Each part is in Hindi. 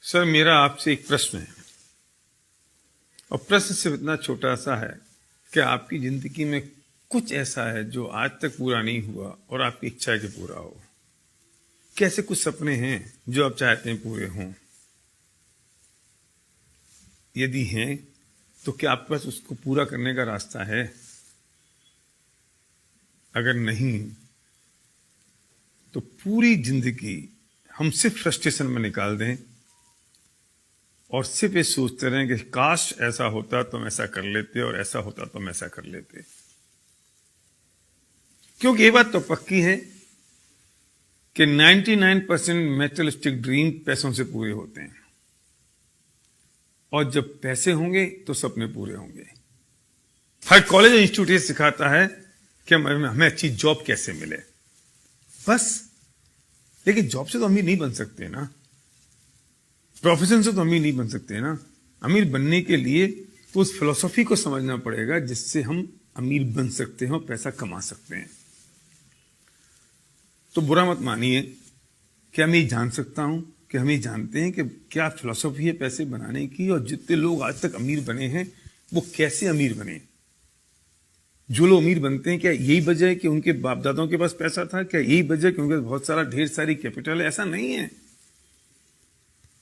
सर, मेरा आपसे एक प्रश्न है और प्रश्न सिर्फ इतना छोटा सा है कि आपकी जिंदगी में कुछ ऐसा है जो आज तक पूरा नहीं हुआ और आपकी इच्छा है कि पूरा हो। कैसे कुछ सपने हैं जो आप चाहते हैं पूरे हों? यदि हैं तो क्या आपके पास उसको पूरा करने का रास्ता है? अगर नहीं तो पूरी जिंदगी हम सिर्फ फ्रस्ट्रेशन में निकाल दें और सिर्फ ये सोचते रहें कि काश ऐसा होता तो हम ऐसा कर लेते और ऐसा होता तो हम ऐसा कर लेते। क्योंकि ये बात तो पक्की है कि 99% मैटेरियलिस्टिक ड्रीम पैसों से पूरे होते हैं और जब पैसे होंगे तो सपने पूरे होंगे। हर कॉलेज और इंस्टीट्यूट ये सिखाता है कि हमें अच्छी जॉब कैसे मिले, बस। लेकिन जॉब से तो अमीर नहीं बन सकते ना, प्रोफेशन से तो अमीर नहीं बन सकते ना। अमीर बनने के लिए तो उस फिलॉसफी को समझना पड़ेगा जिससे हम अमीर बन सकते हैं और पैसा कमा सकते हैं। तो बुरा मत मानिए कि मैं ये जान सकता हूं कि हम ये जानते हैं कि क्या फिलॉसफी है पैसे बनाने की, और जितने लोग आज तक अमीर बने हैं वो कैसे अमीर बने। जो लोग अमीर बनते हैं क्या यही वजह है कि उनके बाप दादाओं के पास पैसा था? क्या यही वजह है कि उनके पास बहुत सारा ढेर सारी कैपिटल है? ऐसा नहीं है।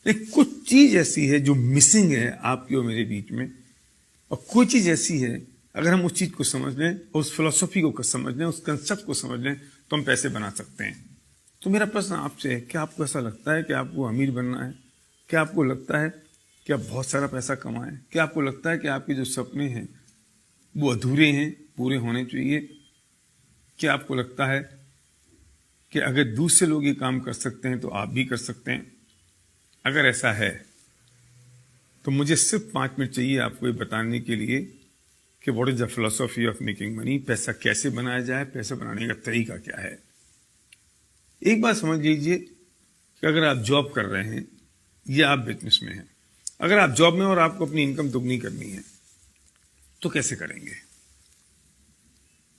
लेकिन कुछ चीज ऐसी है जो मिसिंग है आपकी और मेरे बीच में, और कोई चीज ऐसी है अगर हम उस चीज को समझ लें, उस फिलॉसफी को समझ लें, उस कंसेप्ट को समझ लें तो हम पैसे बना सकते हैं। तो मेरा प्रश्न आपसे है, क्या आपको ऐसा लगता है कि आपको अमीर बनना है? क्या आपको लगता है कि आप बहुत सारा पैसा कमाएं? क्या आपको लगता है कि आपके जो सपने हैं वो अधूरे हैं, पूरे होने चाहिए? क्या आपको लगता है कि अगर दूसरे लोग ये काम कर सकते हैं तो आप भी कर सकते हैं? अगर ऐसा है तो मुझे सिर्फ 5 मिनट चाहिए आपको ये बताने के लिए कि what is the philosophy of making money. पैसा कैसे बनाया जाए, पैसा बनाने का तरीका क्या है। एक बात समझ लीजिए कि अगर आप जॉब कर रहे हैं या आप बिजनेस में हैं, अगर आप जॉब में और आपको अपनी इनकम दुगनी करनी है तो कैसे करेंगे?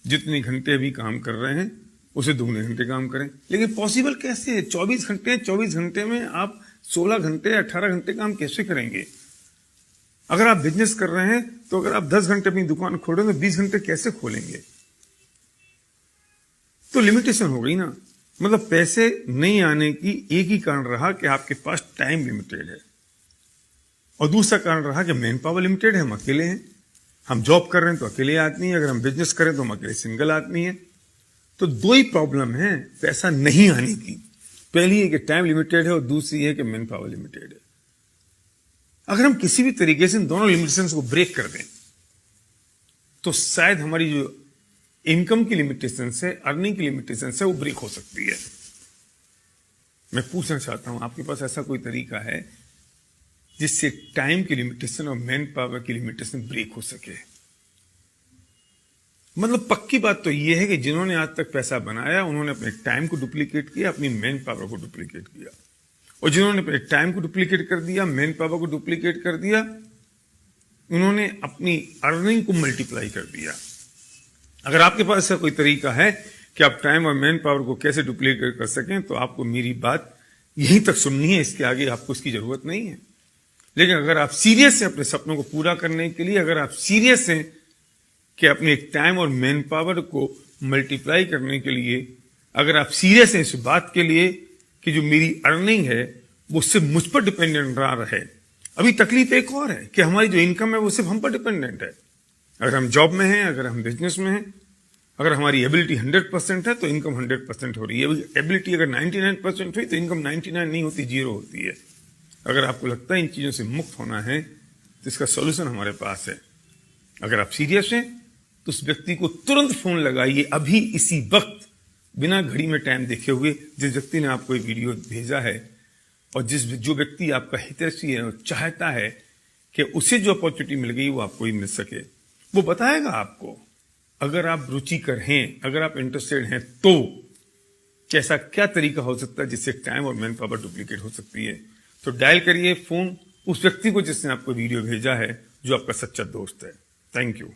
जितने घंटे अभी काम कर रहे हैं उसे दुगने घंटे काम करें। लेकिन पॉसिबल कैसे है? 24 घंटे हैं, 24 घंटे में आप 16 घंटे 18 घंटे काम कैसे करेंगे? अगर आप बिजनेस कर रहे हैं तो अगर आप 10 घंटे अपनी दुकान खोल रहे हैं तो 20 घंटे कैसे खोलेंगे? तो लिमिटेशन हो गई ना। मतलब पैसे नहीं आने की एक ही कारण रहा कि आपके पास टाइम लिमिटेड है, और दूसरा कारण रहा कि मैन पावर लिमिटेड है, हम अकेले हैं। हम जॉब कर रहे हैं तो अकेले आदमी है, अगर हम बिजनेस करें तो हम अकेले सिंगल आदमी है। तो दो ही प्रॉब्लम है पैसा नहीं आने की। पहली है कि टाइम लिमिटेड है और दूसरी है कि मैन पावर लिमिटेड है। अगर हम किसी भी तरीके से इन दोनों लिमिटेशंस को ब्रेक कर दें तो शायद हमारी जो इनकम की लिमिटेशन है, अर्निंग की लिमिटेशन है, वो ब्रेक हो सकती है। मैं पूछना चाहता हूं, आपके पास ऐसा कोई तरीका है जिससे टाइम की लिमिटेशन और मैन पावर की लिमिटेशन ब्रेक हो सके? मतलब पक्की बात तो यह है कि जिन्होंने आज तक पैसा बनाया उन्होंने अपने टाइम को डुप्लीकेट किया, अपनी मैन पावर को डुप्लीकेट किया, और जिन्होंने अपने टाइम को डुप्लीकेट कर दिया, मैन पावर को डुप्लीकेट कर दिया, उन्होंने अपनी अर्निंग को मल्टीप्लाई कर दिया। अगर आपके पास ऐसा कोई तरीका है कि आप टाइम और मैन पावर को कैसे डुप्लीकेट कर सकें तो आपको मेरी बात यहीं तक सुननी है, इसके आगे आपको इसकी जरूरत नहीं है। लेकिन अगर आप सीरियस हैं अपने सपनों को पूरा करने के लिए, अगर आप सीरियस हैं कि अपने टाइम और मैन पावर को मल्टीप्लाई करने के लिए, अगर आप सीरियस हैं इस बात के लिए कि जो मेरी अर्निंग है वो सिर्फ मुझ पर डिपेंडेंट ना रहे। अभी तकलीफ एक और है कि हमारी जो इनकम है वो सिर्फ हम पर डिपेंडेंट है। अगर हम जॉब में हैं, अगर हम बिजनेस में हैं, अगर हमारी एबिलिटी 100% है तो इनकम 100% हो रही है। एबिलिटी अगर 99% हुई तो इनकम 99 नहीं होती, 0 होती है। अगर आपको लगता है इन चीजों से मुक्त होना है तो इसका सॉल्यूशन हमारे पास है। अगर आप सीरियस हैं तो उस व्यक्ति को तुरंत फोन लगाइए, अभी इसी वक्त, बिना घड़ी में टाइम देखे हुए, जिस व्यक्ति ने आपको ये वीडियो भेजा है, और जो व्यक्ति आपका हितैषी है और चाहता है कि उसे जो अपॉर्चुनिटी मिल गई वो आपको ही मिल सके, वो बताएगा आपको। अगर आप रुचिकर हैं, अगर आप इंटरेस्टेड हैं तो कैसा क्या तरीका हो सकता है जिससे टाइम और मैन पावर डुप्लीकेट हो सकती है। तो डायल करिए फोन उस व्यक्ति को जिसने आपको वीडियो भेजा है, जो आपका सच्चा दोस्त है। Thank you.